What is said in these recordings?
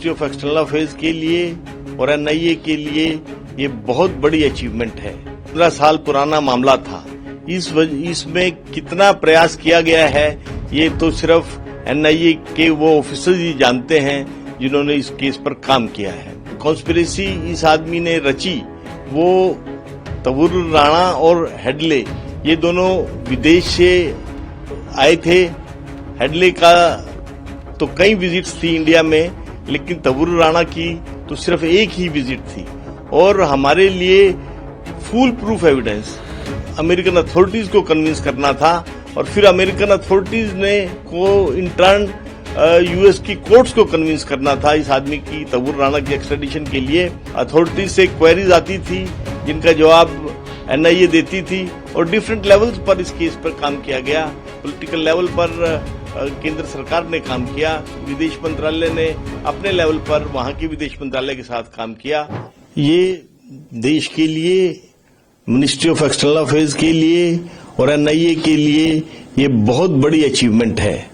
Ministry of external affairs के लिए और एनआईए के लिए ये बहुत बड़ी अचीवमेंट है। 15 साल पुराना मामला था। इसमें कितना प्रयास किया गया है ये तो सिर्फ एनआईए के वो ऑफिसर्स ही जानते हैं जिन्होंने इस केस पर काम किया है। कॉन्स्पिरेसी इस आदमी ने रची, वो तबूर राणा और हेडले ये दोनों विदेश से आए थे। हेडले का तो कई विजिट्स थी इंडिया में, लेकिन तबूर राणा की तो सिर्फ एक ही विजिट थी। और हमारे लिए full proof evidence American authorities को कन्विंस करना था और फिर अमेरिकन अथॉरिटीज ने को इंटर्न यूएस की कोर्ट्स को कन्विंस करना था इस आदमी की तबूर राणा की एक्सट्रेडिशन के लिए। अथॉरिटीज से क्वेरीज आती थी जिनका जवाब एनआईए देती थी और डिफरेंट लेवल्स पर इस केस पर काम किया गया। पॉलिटिकल लेवल पर केंद्र सरकार ने काम किया, विदेश मंत्रालय ने अपने लेवल पर वहां के विदेश मंत्रालय के साथ काम किया। ये देश के लिए, मिनिस्ट्री ऑफ एक्सटर्नल अफेयर्स के लिए और एनआईए के लिए ये बहुत बड़ी अचीवमेंट है।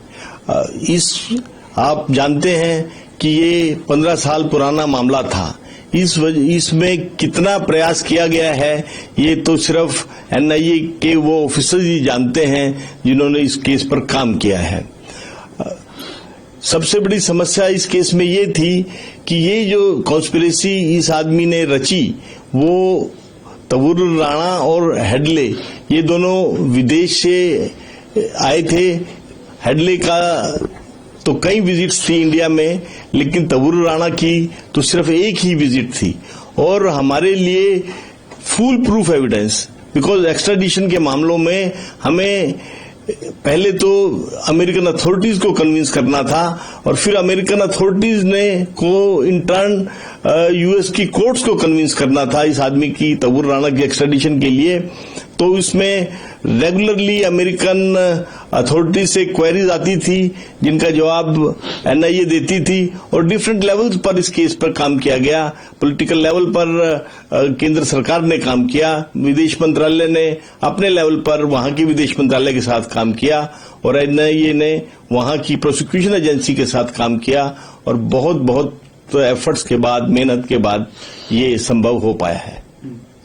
आप जानते हैं कि ये 15 साल पुराना मामला था। इसमें कितना प्रयास किया गया है ये तो सिर्फ एनआईए के वो ऑफिसर्स ही जानते हैं जिन्होंने इस केस पर काम किया है। सबसे बड़ी समस्या इस केस में ये थी कि ये जो कॉन्स्पिरेसी इस आदमी ने रची, वो तबूर राणा और हेडले ये दोनों विदेश से आए थे। हेडले का तो कई विजिट्स थी इंडिया में, लेकिन तबूर राणा की तो सिर्फ एक ही विजिट थी। और हमारे लिए full proof evidence, because extradition के मामलों में हमें पहले तो अमेरिकन अथॉरिटीज को कन्विंस करना था और फिर अमेरिकन अथॉरिटीज ने को इंटर्न यूएस की कोर्ट्स को कन्विंस करना था इस आदमी की तबूर राणा की एक्सट्रेडिशन के लिए। तो इसमें रेगुलरली अमेरिकन अथॉरिटीज से क्वेरीज आती थी जिनका जवाब एनआईए देती थी और डिफरेंट लेवल्स पर इस केस पर काम किया गया। पॉलिटिकल लेवल पर केंद्र सरकार ने काम किया, विदेश मंत्रालय ने अपने लेवल पर वहां के विदेश मंत्रालय के साथ काम किया और एनआईए ने वहां की प्रोसिक्यूशन एजेंसी के साथ काम किया और बहुत एफर्ट्स के बाद, मेहनत के बाद ये संभव हो पाया है।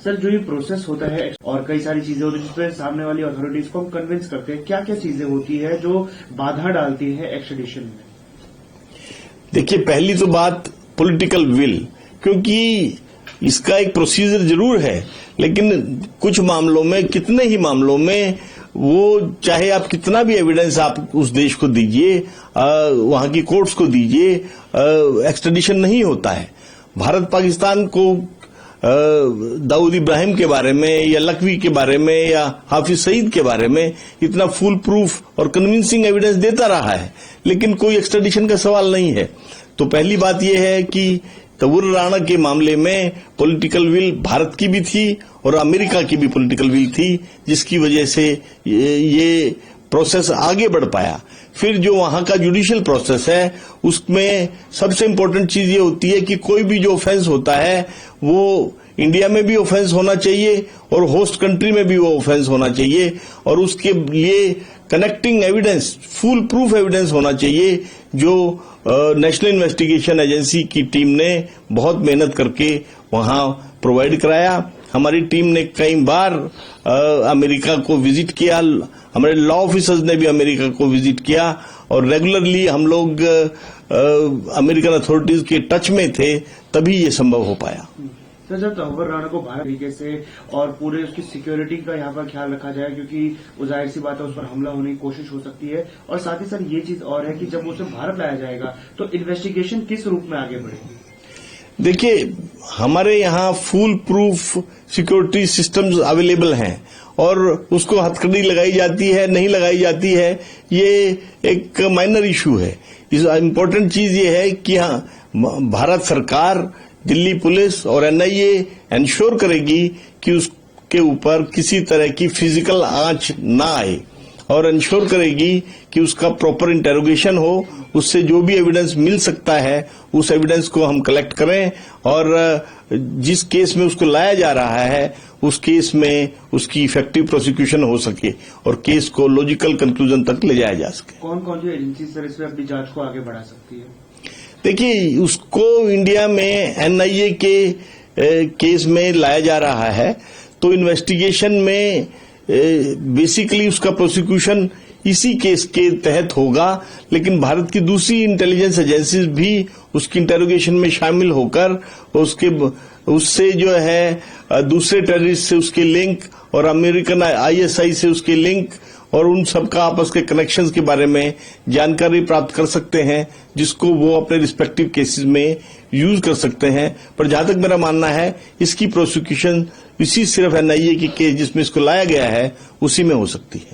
सर, जो ये प्रोसेस होता है और कई सारी चीजें होती है जिसपे सामने वाली अथॉरिटीज को हम कन्विंस करते हैं, क्या क्या चीजें होती है जो बाधा डालती है एक्सट्रेडिशन में? देखिए, पहली तो बात पॉलिटिकल विल, क्योंकि इसका एक प्रोसीजर जरूर है, लेकिन कुछ मामलों में, कितने ही मामलों में वो चाहे आप कितना भी एविडेंस आप उस देश को दीजिए, वहां की कोर्ट्स को दीजिए, एक्सट्रेडिशन नहीं होता है। भारत पाकिस्तान को दाऊद इब्राहिम के बारे में या लखवी के बारे में या हाफिज सईद के बारे में इतना फुल प्रूफ और कन्विंसिंग एविडेंस देता रहा है, लेकिन कोई एक्सट्रेडिशन का सवाल नहीं है। तो पहली बात यह है कि तबूर राणा के मामले में पॉलिटिकल विल भारत की भी थी और अमेरिका की भी पॉलिटिकल विल थी, जिसकी वजह से ये प्रोसेस आगे बढ़ पाया। फिर जो वहां का जुडिशियल प्रोसेस है उसमें सबसे इम्पोर्टेंट चीज ये होती है कि कोई भी जो ऑफेंस होता है वो इंडिया में भी ऑफेंस होना चाहिए और होस्ट कंट्री में भी वो ऑफेंस होना चाहिए और उसके लिए connecting evidence, full proof evidence होना चाहिए, जो नेशनल इन्वेस्टिगेशन एजेंसी की टीम ने बहुत मेहनत करके वहां प्रोवाइड कराया। हमारी टीम ने कई बार अमेरिका को विजिट किया, हमारे लॉ ऑफिसर्स ने भी अमेरिका को विजिट किया और रेगुलरली हम लोग अमेरिकन अथॉरिटीज के टच में थे, तभी ये संभव हो पाया। सर, जब तबूर राणा को भारत तरीके से और पूरे उसकी सिक्योरिटी का यहाँ पर ख्याल रखा जाए, क्योंकि वो जाहिर सी बात है उस पर हमला होने की कोशिश हो सकती है, और साथ ही सर ये चीज और है कि जब उसे भारत लाया जाएगा तो इन्वेस्टिगेशन किस रूप में आगे बढ़ेगी? देखिए, हमारे यहाँ full proof security systems available हैं और उसको हथकड़ी लगाई जाती है, नहीं लगाई जाती है, ये एक माइनर इशू है। इस इम्पोर्टेंट चीज ये है कि हाँ, भारत सरकार, दिल्ली पुलिस और एनआईए इंश्योर करेगी कि उसके ऊपर किसी तरह की फिजिकल आंच ना आए और इंश्योर करेगी कि उसका प्रॉपर इंटेरोगेशन हो, उससे जो भी एविडेंस मिल सकता है उस एविडेंस को हम कलेक्ट करें और जिस केस में उसको लाया जा रहा है उस केस में उसकी इफेक्टिव प्रोसिक्यूशन हो सके और केस को लॉजिकल कंक्लूजन तक ले जाया जा सके। कौन कौन सी एजेंसी सर इसमें अपनी जांच को आगे बढ़ा सकती है? देखिए, उसको इंडिया में एनआईए के केस में लाया जा रहा है, तो इन्वेस्टिगेशन में बेसिकली उसका प्रोसिक्यूशन इसी केस के तहत होगा, लेकिन भारत की दूसरी इंटेलिजेंस एजेंसीज भी उसकी इंटेरोगेशन में शामिल होकर उससे जो है दूसरे टेररिस्ट से उसके लिंक और अमेरिकन आईएसआई से उसके लिंक और उन सबका आपस के कनेक्शंस के बारे में जानकारी प्राप्त कर सकते हैं, जिसको वो अपने रिस्पेक्टिव केसेस में यूज कर सकते हैं। पर जहां तक मेरा मानना है, इसकी प्रोसिक्यूशन इसी सिर्फ एनआईए की केस जिसमें इसको लाया गया है उसी में हो सकती है।